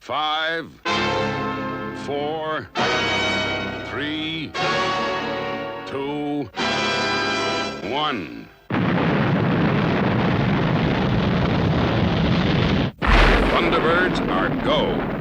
5, 4, 3, 2, 1. Thunderbirds are go.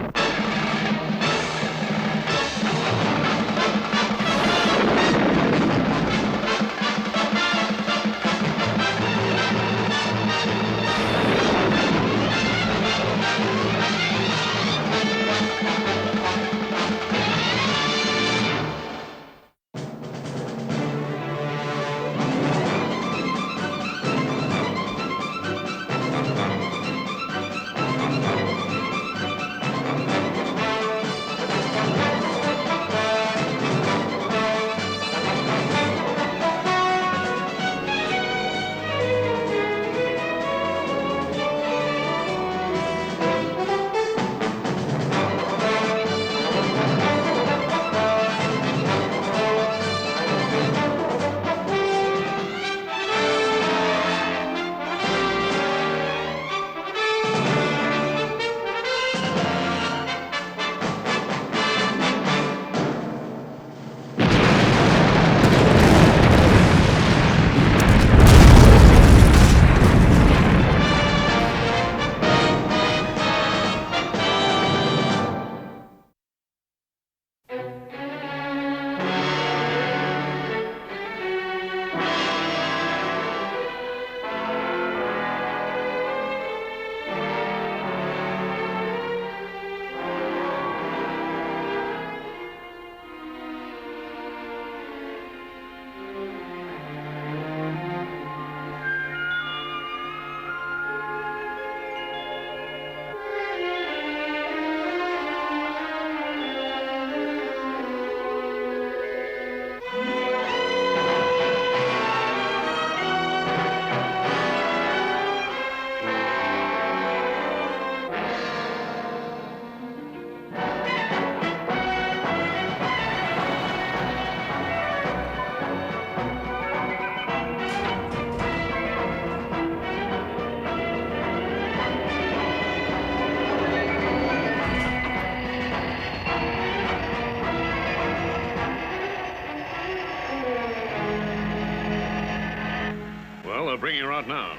Bringing her out now.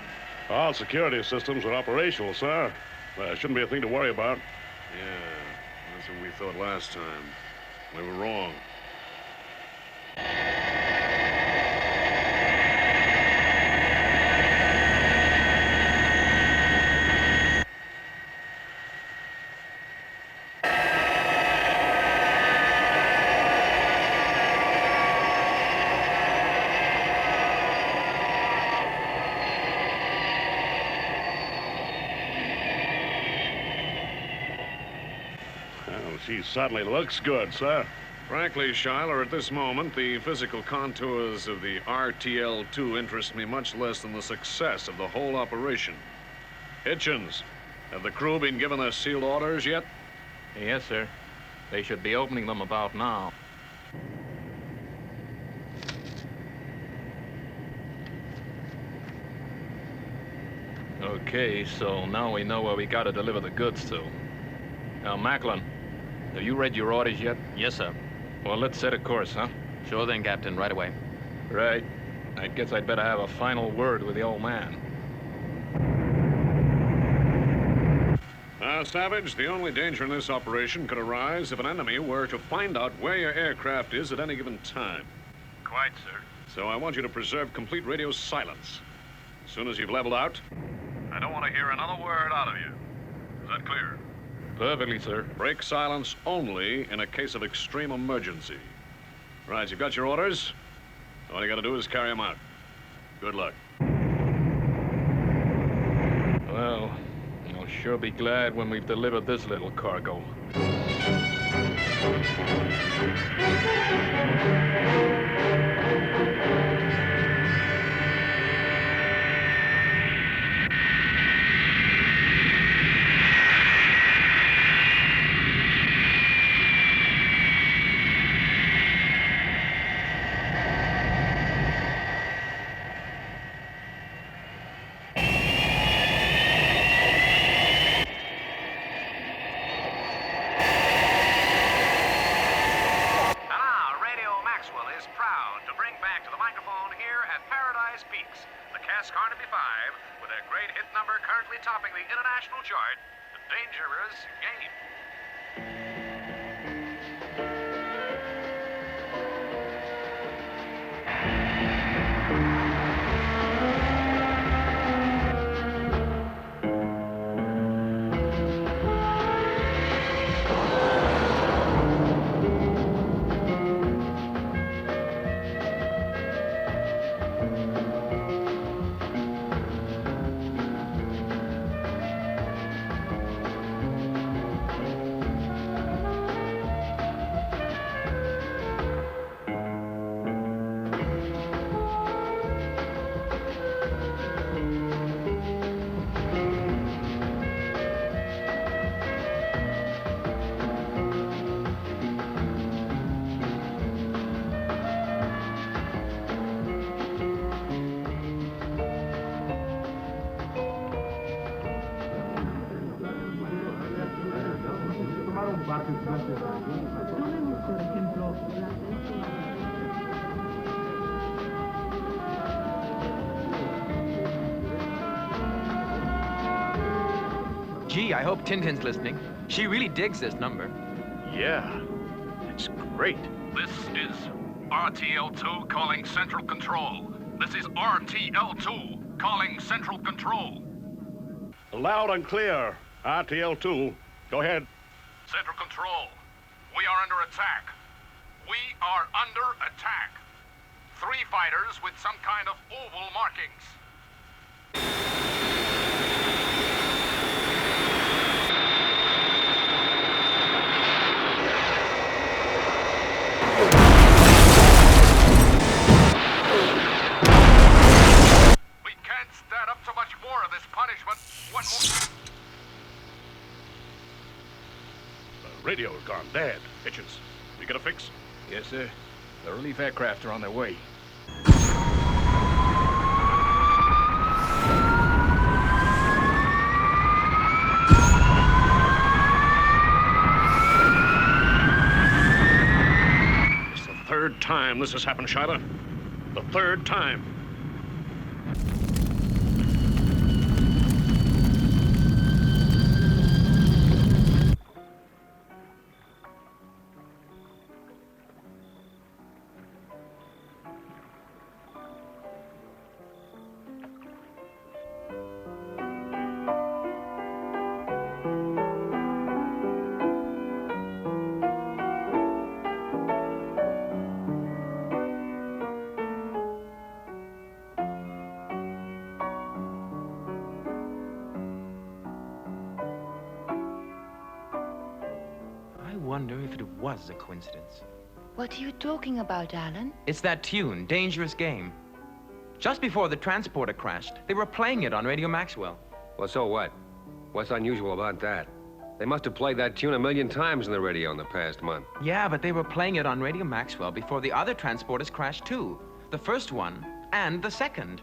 All security systems are operational, sir. Shouldn't be a thing to worry about. Yeah, that's what we thought last time. We were wrong. She certainly looks good, sir. Frankly, Schuyler, at this moment, the physical contours of the RTL-2 interest me much less than the success of the whole operation. Hitchens, have the crew been given their sealed orders yet? Yes, sir. They should be opening them about now. Okay, so now we know where we gotta deliver the goods to. Now, Macklin, have you read your orders yet? Yes, sir. Well, let's set a course, huh? Sure thing, Captain. Right away. Right. I guess I'd better have a final word with the old man. Savage, the only danger in this operation could arise if an enemy were to find out where your aircraft is at any given time. Quite, sir. So I want you to preserve complete radio silence. As soon as you've leveled out, I don't want to hear another word out of you. Is that clear? Perfectly, sir. Break silence only in a case of extreme emergency. Right, you've got your orders. All you gotta do is carry them out. Good luck. Well, I'll sure be glad when we've delivered this little cargo. microphone here at Paradise Peaks. The Cass Carnaby 5, with their great hit number currently topping the international chart, The Dangerous Game. Gee, I hope Tintin's listening. She really digs this number. Yeah, it's great. This is RTL2 calling Central Control. This is RTL2 calling Central Control. Loud and clear. RTL2. Go ahead. Central Control, we are under attack. We are under attack. 3 fighters with some kind of oval markings. We can't stand up to much more of this punishment. One more. The radio's gone dead. Hitchens, we get a fix? Yes, sir. The relief aircraft are on their way. It's the 3rd time this has happened, Shiloh. The 3rd time. I wonder if it was a coincidence. What are you talking about, Alan? It's that tune, Dangerous Game. Just before the transporter crashed, they were playing it on Radio Maxwell. Well, so what? What's unusual about that? They must have played that tune 1,000,000 times in the radio in the past month. Yeah, but they were playing it on Radio Maxwell before the other transporters crashed too. The first one and the second.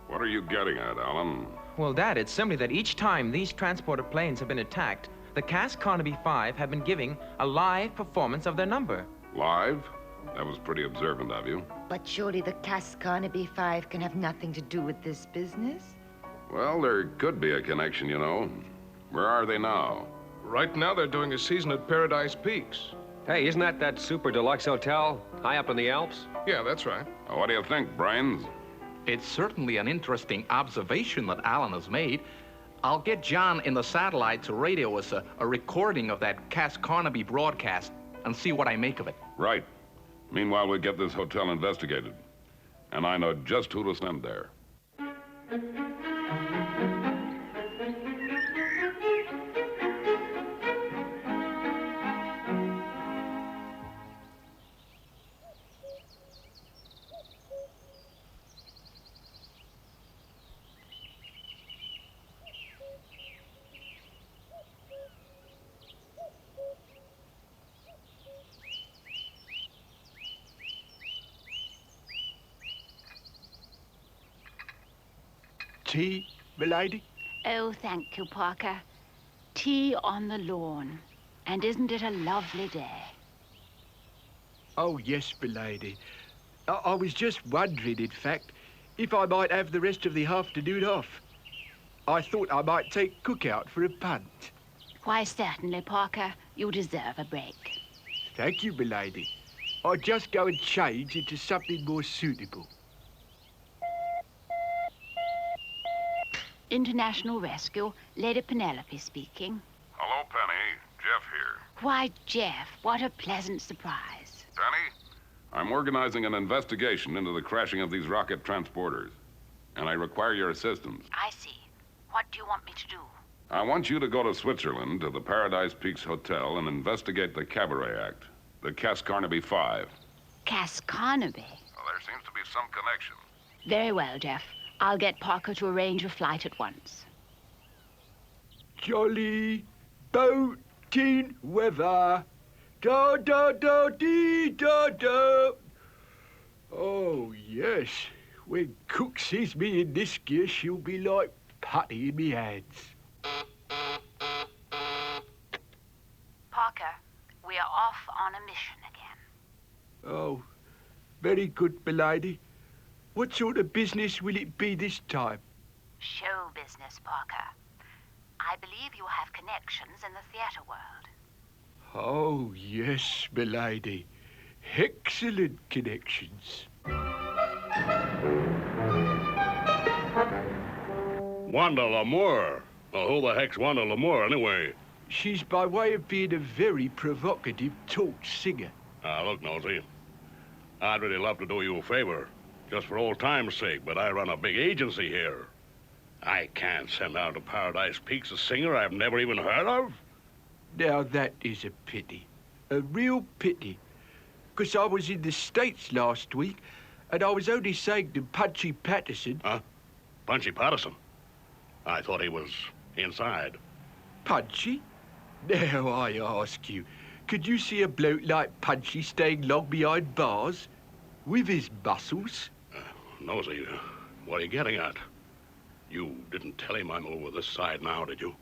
What are you getting at, Alan? Well, Dad, it's simply that each time these transporter planes have been attacked, the Cass Carnaby 5 have been giving a live performance of their number. Live? That was pretty observant of you. But surely the Cass Carnaby 5 can have nothing to do with this business? Well, there could be a connection, you know. Where are they now? Right now, they're doing a season at Paradise Peaks. Hey, isn't that super deluxe hotel high up in the Alps? Yeah, that's right. What do you think, Brains? It's certainly an interesting observation that Alan has made. I'll get John in the satellite to radio us a recording of that Cass Carnaby broadcast and see what I make of it. Right. Meanwhile, we'll get this hotel investigated. And I know just who to send there. Tea, milady? Oh, thank you, Parker. Tea on the lawn. And isn't it a lovely day? Oh, yes, milady. I was just wondering, in fact, if I might have the rest of the afternoon off. I thought I might take Cook out for a punt. Why, certainly, Parker. You deserve a break. Thank you, milady. I'll just go and change into something more suitable. International Rescue, Lady Penelope speaking. Hello, Penny. Jeff here. Why, Jeff, what a pleasant surprise. Penny, I'm organizing an investigation into the crashing of these rocket transporters, and I require your assistance. I see. What do you want me to do? I want you to go to Switzerland to the Paradise Peaks Hotel and investigate the Cabaret Act, the Cass Carnaby 5. Cass Carnaby? Well, there seems to be some connection. Very well, Jeff. I'll get Parker to arrange a flight at once. Jolly boating weather. Da da da dee da da. Oh, yes. When Cook sees me in this gear, she'll be like putty in me hands. Parker, we are off on a mission again. Oh, very good, milady. What sort of business will it be this time? Show business, Parker. I believe you have connections in the theater world. Oh, yes, milady. Excellent connections. Wanda Lamour? Well, who the heck's Wanda Lamour, anyway? She's by way of being a very provocative talk singer. Look, Nosy, I'd really love to do you a favor, just for old time's sake, but I run a big agency here. I can't send out to Paradise Peaks a singer I've never even heard of. Now, that is a pity. A real pity. 'Cause I was in the States last week, and I was only saying to Punchy Patterson... Huh? Punchy Patterson? I thought he was inside. Punchy? Now, I ask you, could you see a bloke like Punchy staying long behind bars? With his muscles? Nosy, what are you getting at? You didn't tell him I'm over this side now, did you?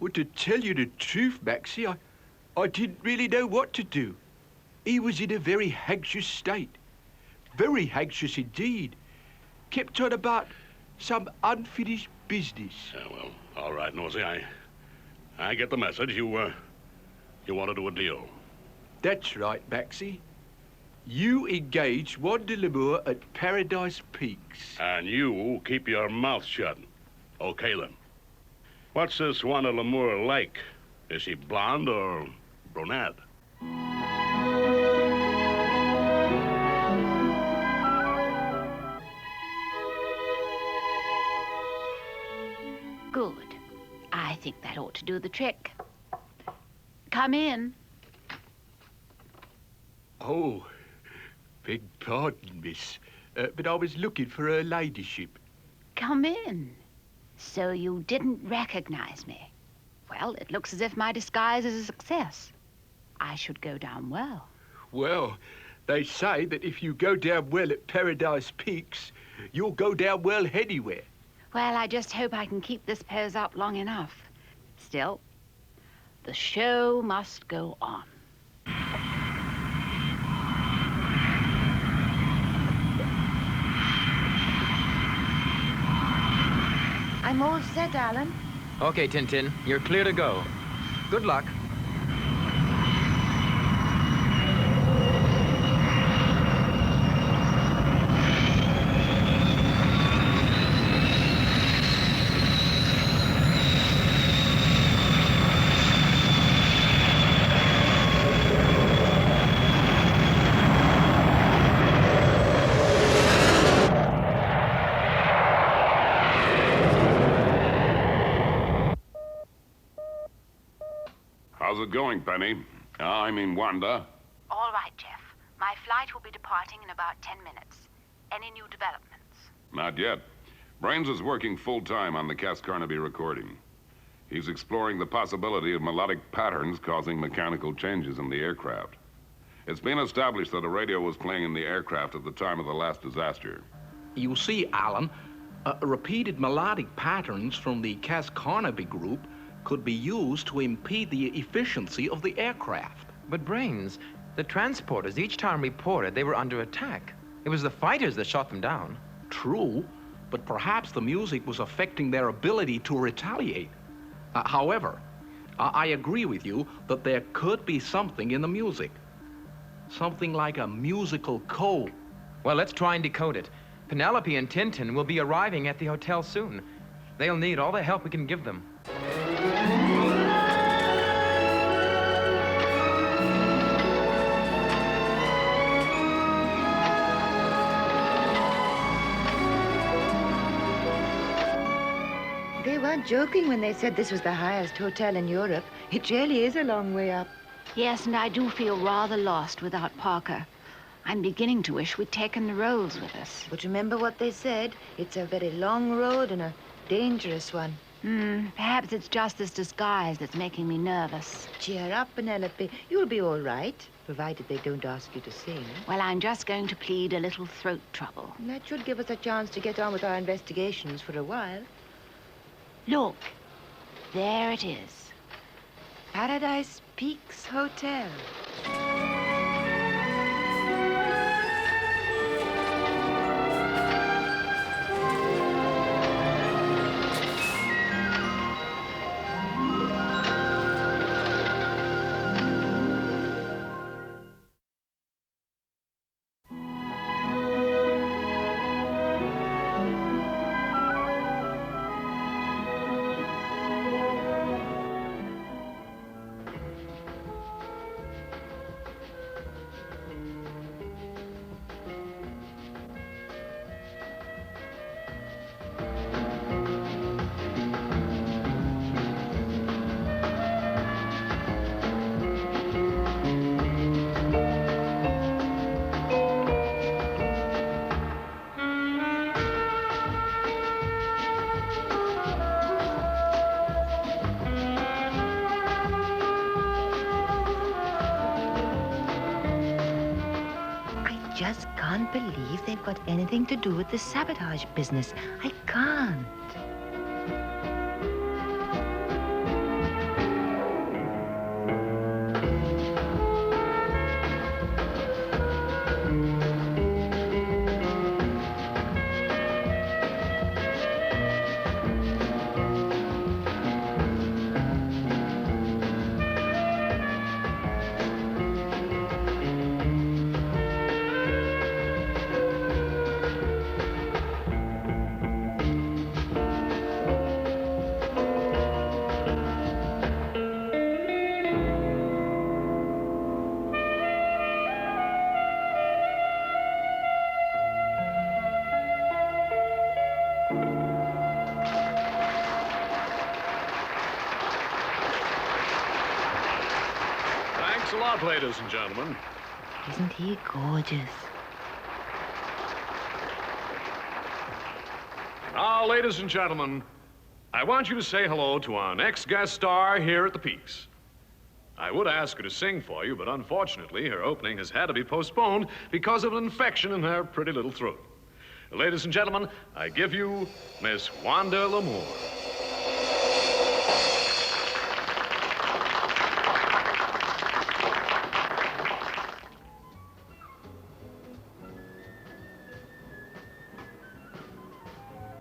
Well, to tell you the truth, Maxie, I didn't really know what to do. He was in a very anxious state. Very anxious indeed. Kept on about some unfinished business. Yeah, well, all right, Nosy, I get the message. You want to do a deal. That's right, Maxie. You engage Wanda Lamour at Paradise Peaks. And you keep your mouth shut. Okay, then. What's this Wanda Lamour like? Is she blonde or brunette? Good. I think that ought to do the trick. Come in. Oh, beg pardon, miss, but I was looking for her ladyship. Come in. So you didn't recognize me. Well, it looks as if my disguise is a success. I should go down well. Well, they say that if you go down well at Paradise Peaks, you'll go down well anywhere. Well, I just hope I can keep this pose up long enough. Still, the show must go on. I'm all set, Alan. Okay, Tintin, you're clear to go. Good luck. How's it going, Penny? I mean, Wanda. All right, Jeff. My flight will be departing in about 10 minutes. Any new developments? Not yet. Brains is working full-time on the Cass Carnaby recording. He's exploring the possibility of melodic patterns causing mechanical changes in the aircraft. It's been established that a radio was playing in the aircraft at the time of the last disaster. You see, Alan, repeated melodic patterns from the Cass Carnaby group could be used to impede the efficiency of the aircraft. But Brains, the transporters each time reported they were under attack. It was the fighters that shot them down. True, but perhaps the music was affecting their ability to retaliate. However, I agree with you that there could be something in the music. Something like a musical code. Well, let's try and decode it. Penelope and Tintin will be arriving at the hotel soon. They'll need all the help we can give them. They weren't joking when they said this was the highest hotel in Europe. It really is a long way up. Yes, and I do feel rather lost without Parker. I'm beginning to wish we'd taken the rolls with us. But remember what they said. It's a very long road and a dangerous one. Perhaps it's just this disguise that's making me nervous. Cheer up, Penelope. You'll be all right, provided they don't ask you to sing. Well, I'm just going to plead a little throat trouble. That should give us a chance to get on with our investigations for a while. Look, there it is. Paradise Peaks Hotel. Just can't believe they've got anything to do with the sabotage business. I can't. Thanks a lot, ladies and gentlemen. Isn't he gorgeous? Now, ladies and gentlemen, I want you to say hello to our next guest star here at the Peaks. I would ask her to sing for you, but unfortunately, her opening has had to be postponed because of an infection in her pretty little throat. Ladies and gentlemen, I give you Miss Wanda L'Amour.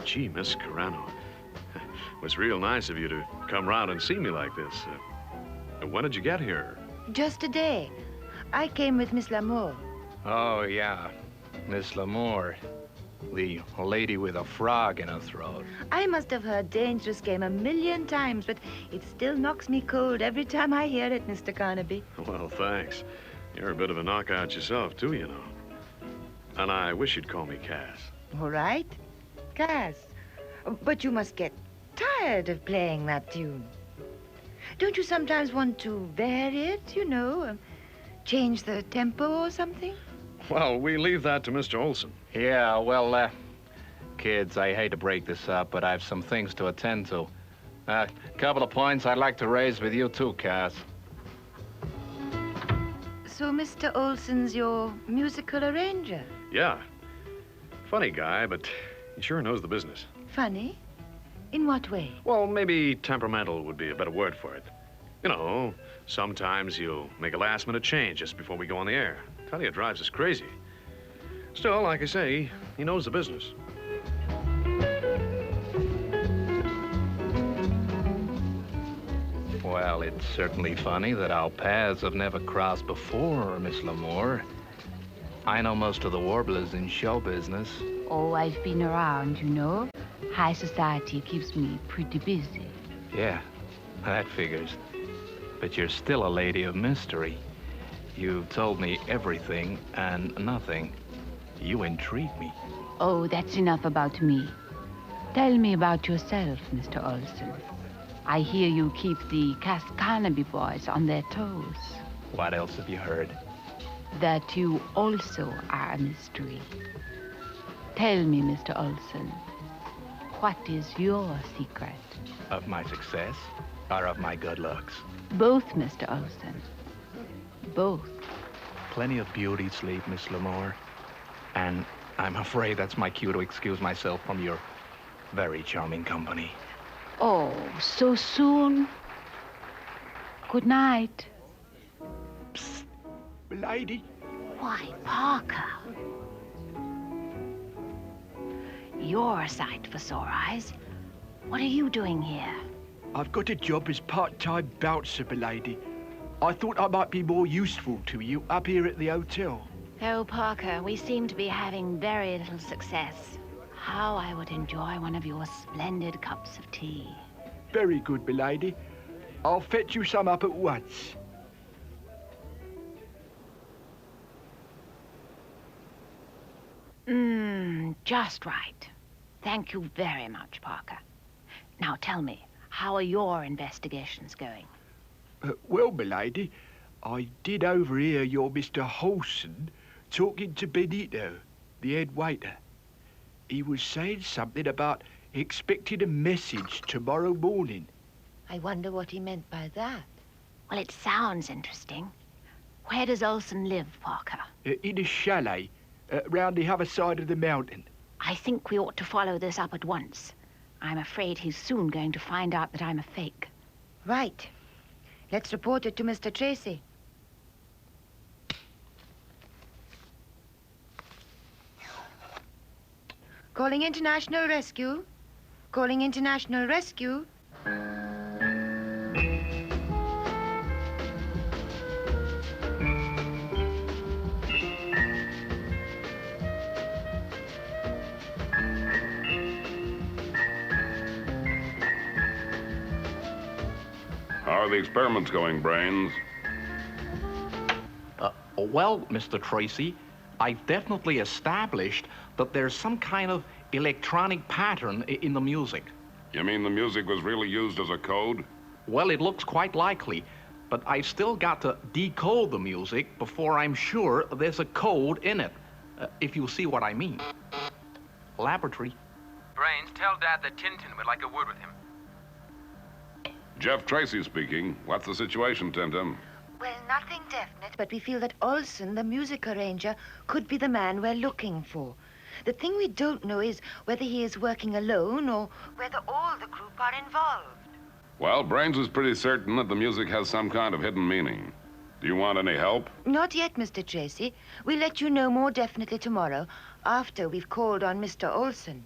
Gee, Miss Carano, it was real nice of you to come round and see me like this. When did you get here? Just today. I came with Miss L'Amour. Oh, yeah. Miss L'Amour. The lady with a frog in her throat. I must have heard Dangerous Game 1,000,000 times, but it still knocks me cold every time I hear it, Mr. Carnaby. Well, thanks. You're a bit of a knockout yourself, too, you know. And I wish you'd call me Cass. All right. Cass. But you must get tired of playing that tune. Don't you sometimes want to vary it, you know? Change the tempo or something? Well, we leave that to Mr. Olson. Yeah, well, kids, I hate to break this up, but I have some things to attend to. A couple of points I'd like to raise with you, too, Cass. So Mr. Olson's your musical arranger? Yeah. Funny guy, but he sure knows the business. Funny? In what way? Well, maybe temperamental would be a better word for it. You know, sometimes he'll make a last-minute change just before we go on the air. Tell you, it drives us crazy. Still, like I say, he knows the business. Well, it's certainly funny that our paths have never crossed before, Miss Lamore. I know most of the warblers in show business. Oh, I've been around, you know. High society keeps me pretty busy. Yeah, that figures. But you're still a lady of mystery. You've told me everything and nothing. You intrigue me. Oh, that's enough about me. Tell me about yourself, Mr. Olson. I hear you keep the Cascarnaby boys on their toes. What else have you heard? That you also are a mystery. Tell me, Mr. Olson, what is your secret? Of my success or of my good looks? Both, Mr. Olson. Both. Plenty of beauty sleep, Miss Lamore. And I'm afraid that's my cue to excuse myself from your very charming company. Oh, so soon? Good night. Psst, lady. Why, Parker. You're a sight for sore eyes. What are you doing here? I've got a job as part-time bouncer, milady. I thought I might be more useful to you up here at the hotel. Oh, Parker, we seem to be having very little success. How I would enjoy one of your splendid cups of tea. Very good, milady. I'll fetch you some up at once. Just right. Thank you very much, Parker. Now tell me, how are your investigations going? Well, milady, I did overhear your Mr. Holson talking to Benito, the head waiter. He was saying something about expecting a message tomorrow morning. I wonder what he meant by that. Well, it sounds interesting. Where does Olson live, Parker? In a chalet, round the other side of the mountain. I think we ought to follow this up at once. I'm afraid he's soon going to find out that I'm a fake. Right. Let's report it to Mr. Tracy. Calling International Rescue. Calling International Rescue. How are the experiments going, Brains? Well, Mr. Tracy, I've definitely established that there's some kind of electronic pattern in the music. You mean the music was really used as a code? Well, it looks quite likely, but I've still got to decode the music before I'm sure there's a code in it, if you see what I mean. Laboratory. Brains, tell Dad that Tintin would like a word with him. Jeff Tracy speaking. What's the situation, Tintin? Well, nothing definite, but we feel that Olson, the music arranger, could be the man we're looking for. The thing we don't know is whether he is working alone or whether all the group are involved. Well, Brains is pretty certain that the music has some kind of hidden meaning. Do you want any help? Not yet, Mr. Tracy. We'll let you know more definitely tomorrow, after we've called on Mr. Olson.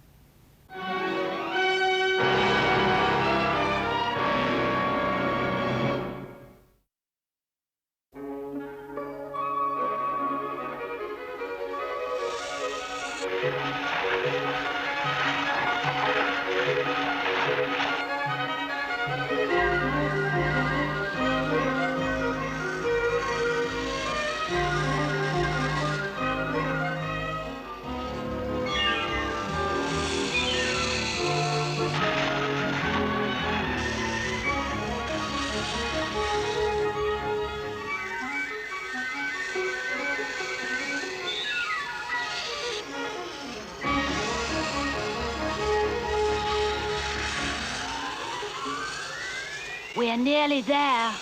We're nearly there.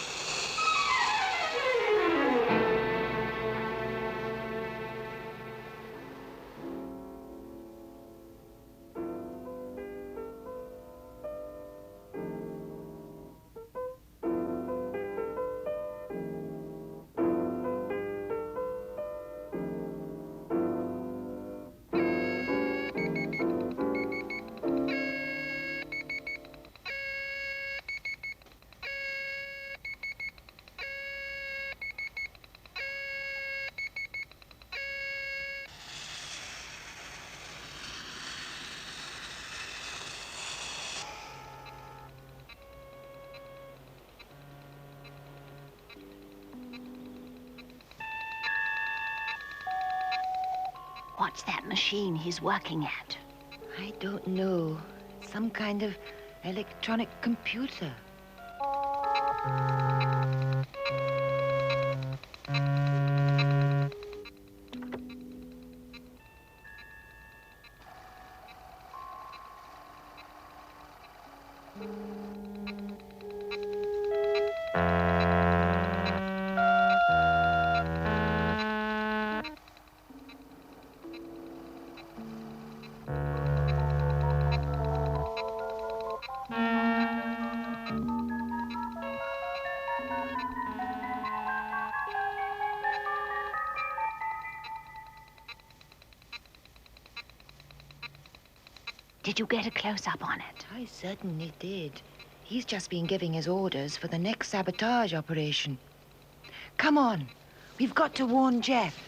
What's that machine he's working at? I don't know. Some kind of electronic computer. Did you get a close-up on it? I certainly did. He's just been giving his orders for the next sabotage operation. Come on. We've got to warn Jeff.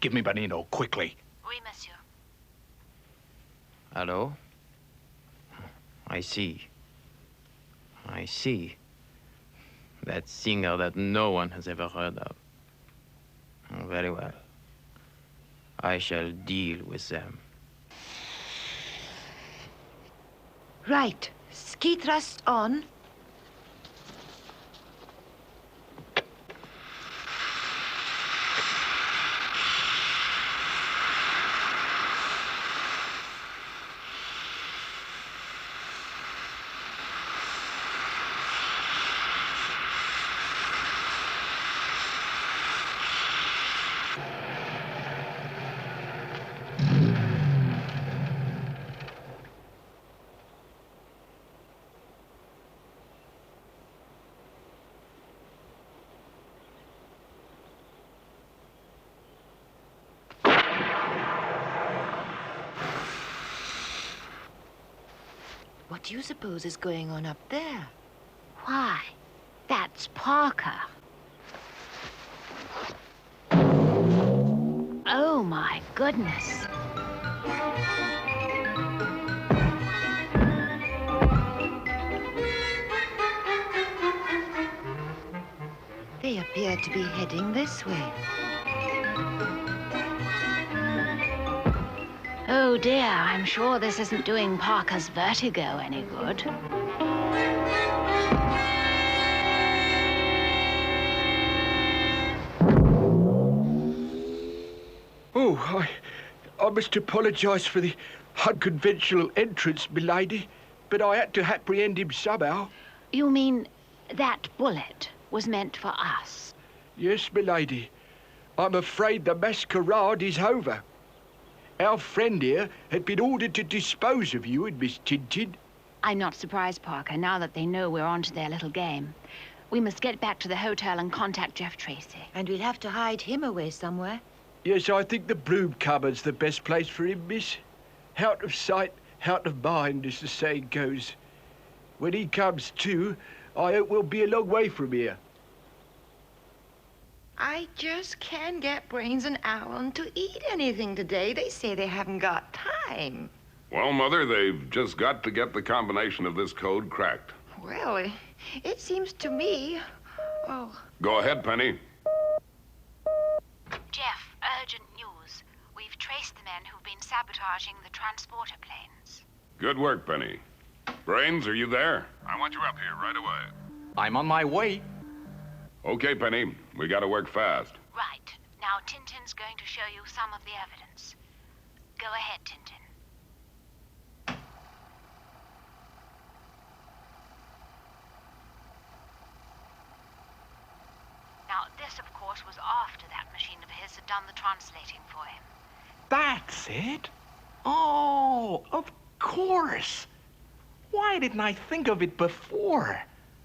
Give me Benito, quickly. Oui, monsieur. Hello? I see. I see. That singer that no one has ever heard of. Very well. I shall deal with them. Right. Ski thrust on. What do you suppose is going on up there? Why, that's Parker. Oh, my goodness. They appear to be heading this way. Oh, dear, I'm sure this isn't doing Parker's vertigo any good. Oh, I must apologise for the unconventional entrance, milady, but I had to apprehend him somehow. You mean that bullet was meant for us? Yes, milady. I'm afraid the masquerade is over. Our friend here had been ordered to dispose of you and Miss Tintin. I'm not surprised, Parker, now that they know we're onto their little game. We must get back to the hotel and contact Jeff Tracy. And we'll have to hide him away somewhere. Yes, I think the broom cupboard's the best place for him, miss. Out of sight, out of mind, as the saying goes. When he comes to, I hope we'll be a long way from here. I just can't get Brains and Aaron to eat anything today. They say they haven't got time. Well, Mother, they've just got to get the combination of this code cracked. Well, it seems to me... Oh. Go ahead, Penny. Jeff, urgent news. We've traced the men who've been sabotaging the transporter planes. Good work, Penny. Brains, are you there? I want you up here right away. I'm on my way. Okay, Penny. We gotta work fast. Right. Now Tintin's going to show you some of the evidence. Go ahead, Tintin. Now, this, of course, was after that machine of his had done the translating for him. That's it? Oh, of course. Why didn't I think of it before?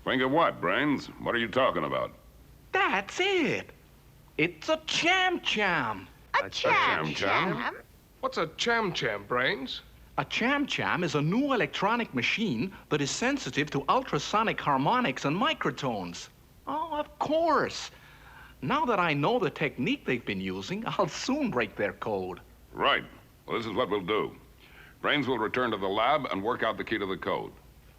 Think of what, Brains? What are you talking about? That's it. It's a cham-cham. A cham-cham? What's a cham-cham, Brains? A cham-cham is a new electronic machine that is sensitive to ultrasonic harmonics and microtones. Oh, of course. Now that I know the technique they've been using, I'll soon break their code. Right. Well, this is what we'll do. Brains will return to the lab and work out the key to the code.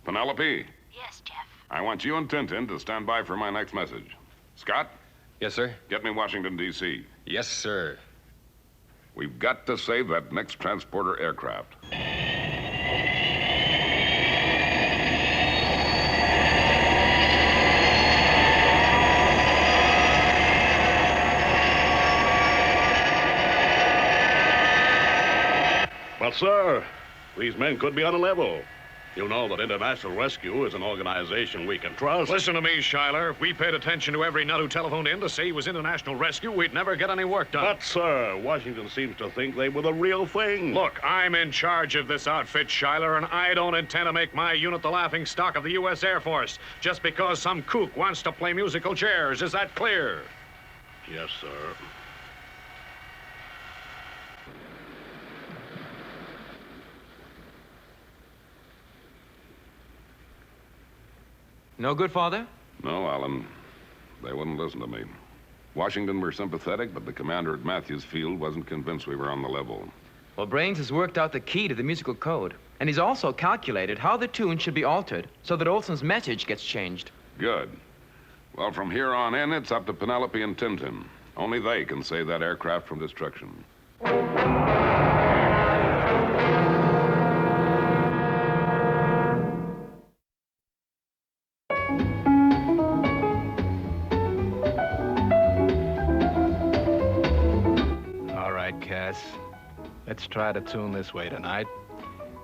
Penelope? Yes, Jeff. I want you and Tintin to stand by for my next message. Scott? Yes, sir? Get me Washington, D.C. Yes, sir. We've got to save that next transporter aircraft. But, sir, these men could be on a level. You know that International Rescue is an organization we can trust. Listen to me, Schuyler. If we paid attention to every nut who telephoned in to say he was International Rescue, we'd never get any work done. But, sir, Washington seems to think they were the real thing. Look, I'm in charge of this outfit, Schuyler, and I don't intend to make my unit the laughing stock of the U.S. Air Force just because some kook wants to play musical chairs. Is that clear? Yes, sir. No good, Father? No, Alan. They wouldn't listen to me. Washington were sympathetic, but the commander at Matthews Field wasn't convinced we were on the level. Well, Brains has worked out the key to the musical code. And he's also calculated how the tune should be altered so that Olson's message gets changed. Good. Well, from here on in, it's up to Penelope and Tintin. Only they can save that aircraft from destruction. All right, Cass. Let's try to tune this way tonight.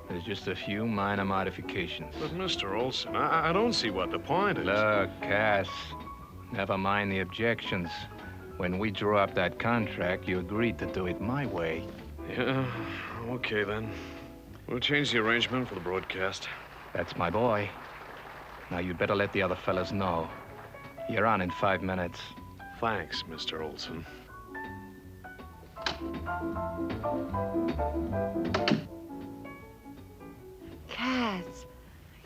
There's just a few minor modifications. But, Mr. Olson, I don't see what the point is. Look, Cass, never mind the objections. When we drew up that contract, you agreed to do it my way. Yeah, okay then. We'll change the arrangement for the broadcast. That's my boy. Now, you'd better let the other fellas know. You're on in 5 minutes. Thanks, Mr. Olson. Cass,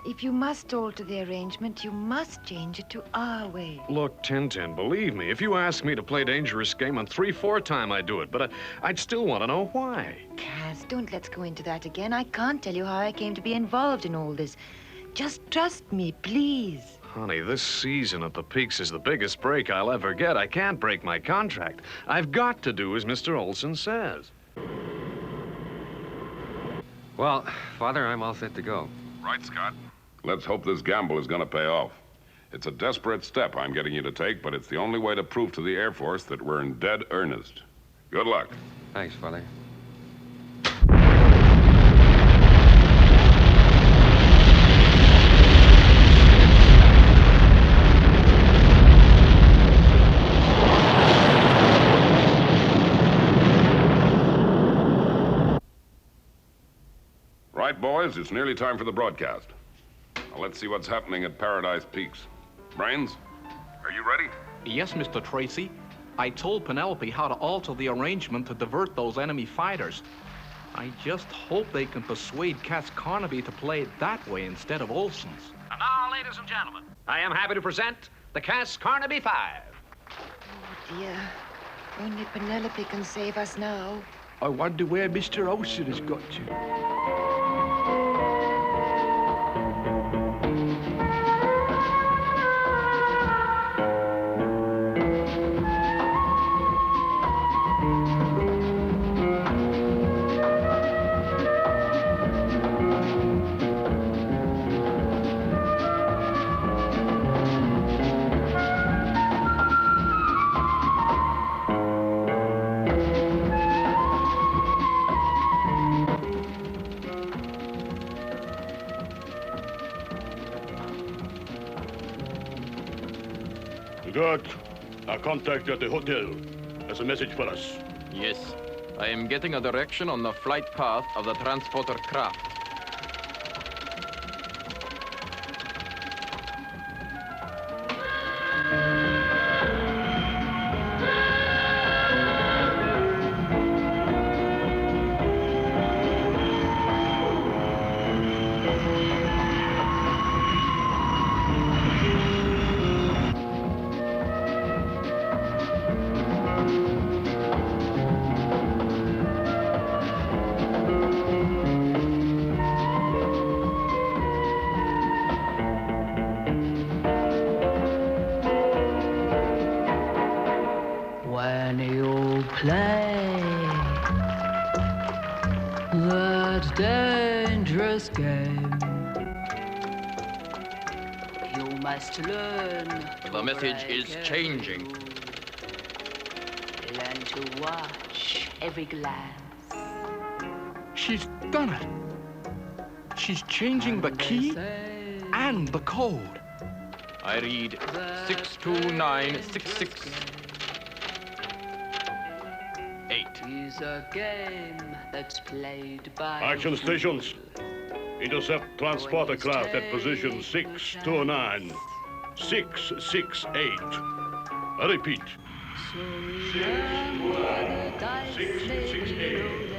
if you must alter the arrangement, you must change it to our way. Look, Tintin, believe me, if you ask me to play dangerous game on 3/4 time, I'd do it. But I'd still want to know why. Cass, don't let's go into that again. I can't tell you how I came to be involved in all this. Just trust me, please. Honey, this season at the Peaks is the biggest break I'll ever get. I can't break my contract. I've got to do as Mr. Olson says. Well, Father, I'm all set to go. Right, Scott. Let's hope this gamble is going to pay off. It's a desperate step I'm getting you to take, but it's the only way to prove to the Air Force that we're in dead earnest. Good luck. Thanks, Father. Right, boys, it's nearly time for the broadcast. Now, let's see what's happening at Paradise Peaks. Brains, are you ready? Yes, Mr. Tracy. I told Penelope how to alter the arrangement to divert those enemy fighters. I just hope they can persuade Cass Carnaby to play it that way instead of Olson's. And now, ladies and gentlemen, I am happy to present the Cass Carnaby 5. Oh, dear. Only Penelope can save us now. I wonder where Mr. Olson has got to. Good. Our contact at the hotel has a message for us. Yes. I am getting a direction on the flight path of the transporter craft. play that dangerous game. You must learn. The message is changing. Learn to watch every glance. She's done it. She's changing the key and the code. I read 62966. 8. Is a game that's played by Action stations. Intercept transporter craft at position 629 668. I repeat. 668.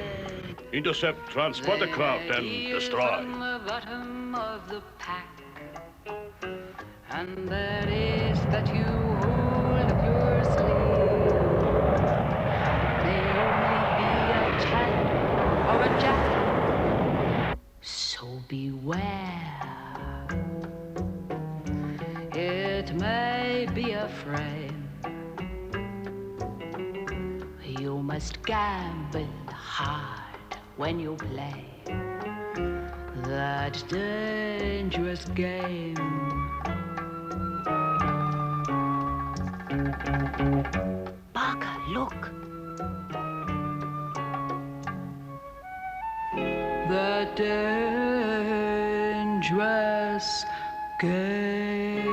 Intercept transporter craft and destroy. The bottom of the pack, and that is that you hold up your sleeve. May only be a tan or a jack, so beware. It may be a frame. You must gamble hard when you play that dangerous game. Parker, look. The dangerous game.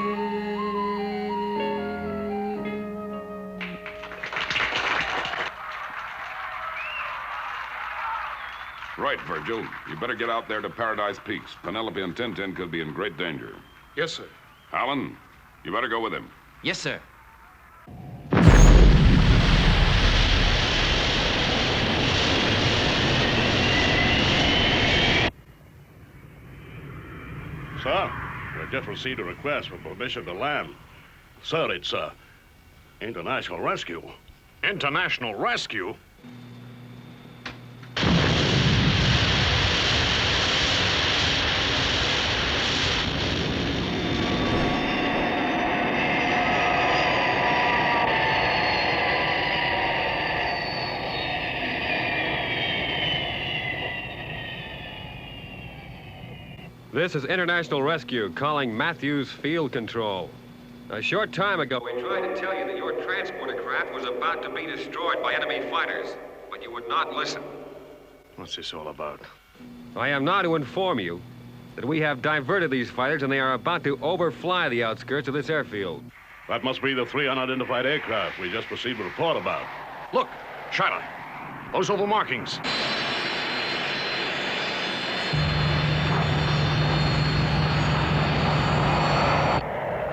Right, Virgil. You better get out there to Paradise Peaks. Penelope and Tintin could be in great danger. Yes, sir. Alan, you better go with him. Yes, sir. Sir, we just received a request for permission to land. Sir, it's, international rescue. International rescue? This is International Rescue calling Matthews Field Control. A short time ago, we tried to tell you that your transporter craft was about to be destroyed by enemy fighters, but you would not listen. What's this all about? I am now to inform you that we have diverted these fighters and they are about to overfly the outskirts of this airfield. That must be the 3 unidentified aircraft we just received a report about. Look, Shiloh, those oval markings.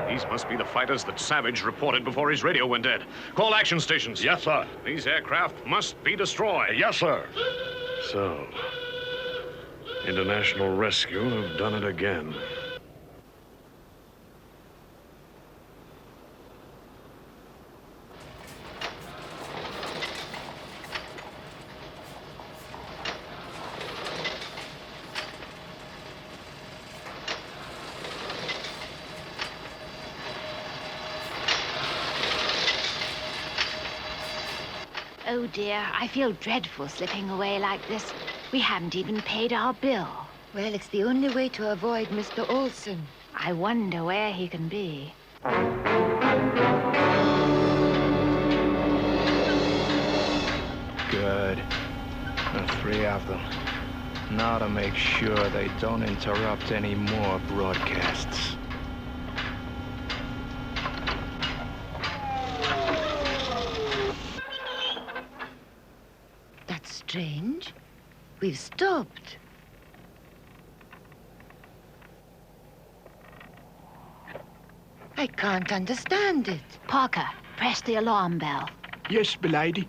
These must be the fighters that Savage reported before his radio went dead. Call action stations. Yes, sir. These aircraft must be destroyed. Yes, sir. So, International Rescue have done it again. Oh dear, I feel dreadful slipping away like this. We haven't even paid our bill. Well, it's the only way to avoid Mr. Olson. I wonder where he can be. Good. The 3 of them. Now to make sure they don't interrupt any more broadcasts. That's strange. We've stopped. I can't understand it. Parker, press the alarm bell. Yes, milady.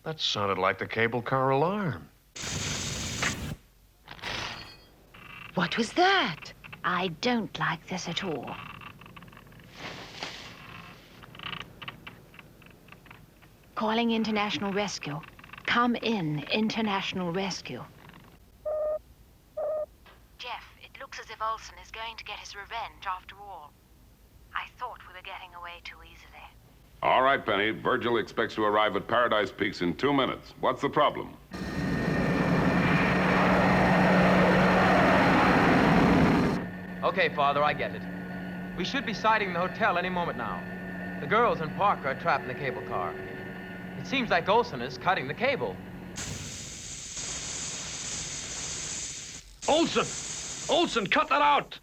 That sounded like the cable car alarm. What was that? I don't like this at all. Calling International Rescue. Come in, International Rescue. Jeff, it looks as if Olson is going to get his revenge after all. I thought we were getting away too easily. All right, Penny. Virgil expects to arrive at Paradise Peaks in 2 minutes. What's the problem? Okay, Father, I get it. We should be sighting the hotel any moment now. The girls and Parker are trapped in the cable car. It seems like Olson is cutting the cable. Olson! Olson, cut that out!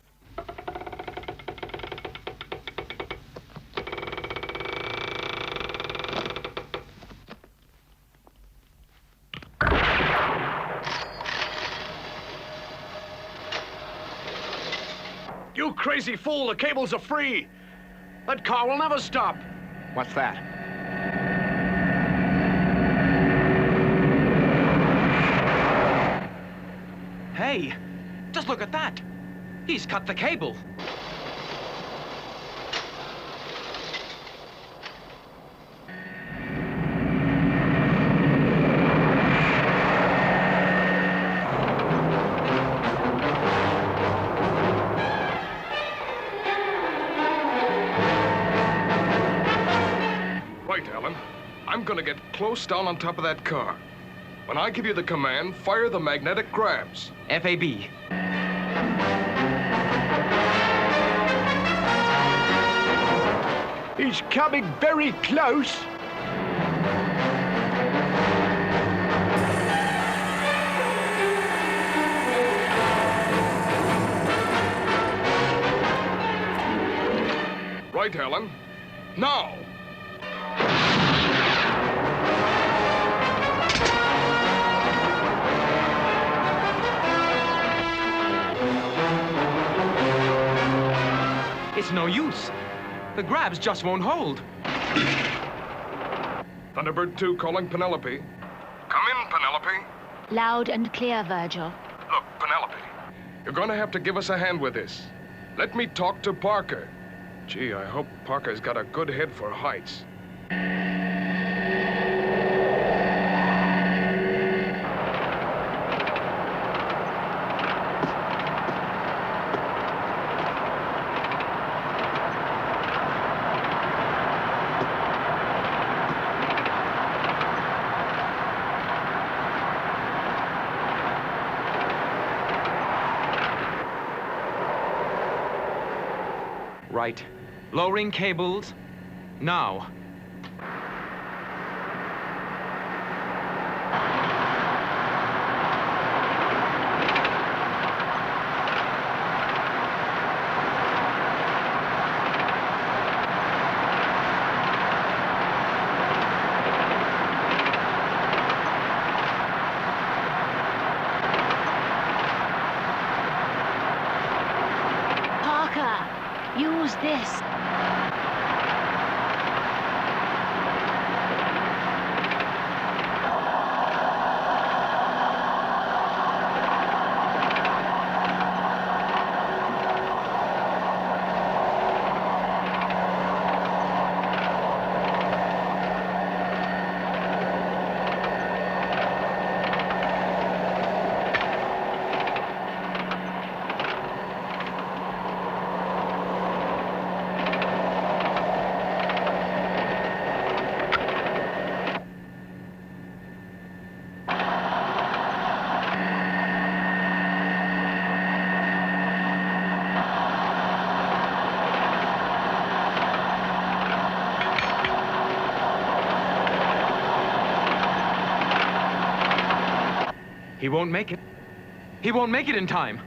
You crazy fool, the cables are free! That car will never stop! What's that? Hey, just look at that. He's cut the cable. Right, Alan. I'm gonna get close down on top of that car. When I give you the command, fire the magnetic grabs. FAB. He's coming very close. Right, Alan. Now! It's no use. The grabs just won't hold. Thunderbird 2 calling Penelope. Come in, Penelope. Loud and clear, Virgil. Look, Penelope, you're gonna have to give us a hand with this. Let me talk to Parker. Gee, I hope Parker's got a good head for heights. Right. Lowering cables. Now. Parker, use this. He won't make it. He won't make it in time.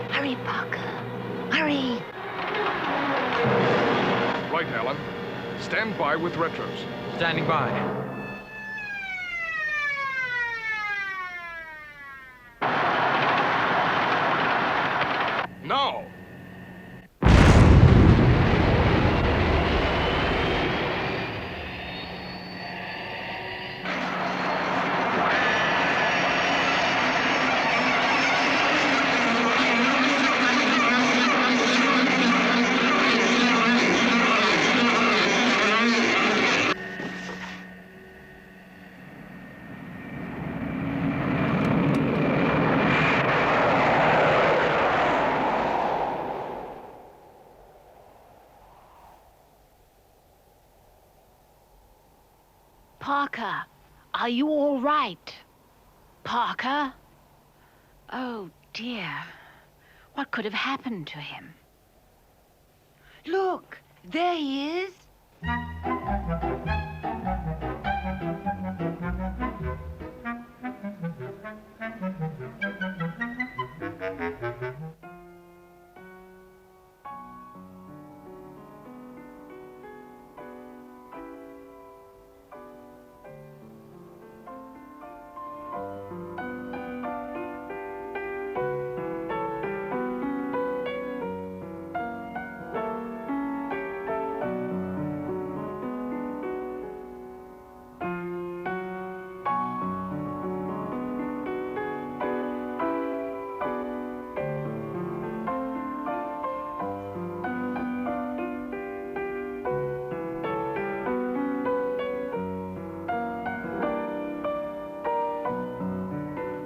Hurry, Parker. Hurry. Right, Alan. Stand by with retros. Standing by. Now! Parker, are you all right? Parker? Oh, dear. What could have happened to him? Look, there he is.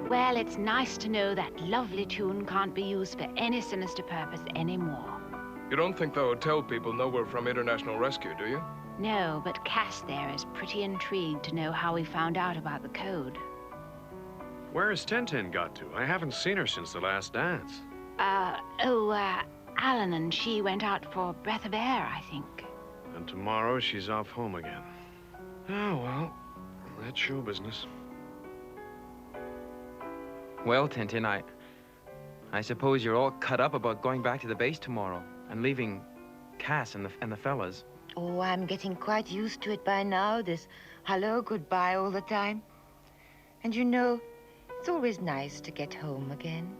Well, it's nice to know that lovely tune can't be used for any sinister purpose anymore. You don't think the hotel people know we're from International Rescue, do you? No, but Cass there is pretty intrigued to know how we found out about the code. Where has Tintin got to? I haven't seen her since the last dance. Alan and she went out for a breath of air, I think. And tomorrow she's off home again. Oh, well, that's show business. Well, Tintin, I suppose you're all cut up about going back to the base tomorrow and leaving Cass and the fellas. Oh, I'm getting quite used to it by now, this hello, goodbye all the time. And you know, it's always nice to get home again.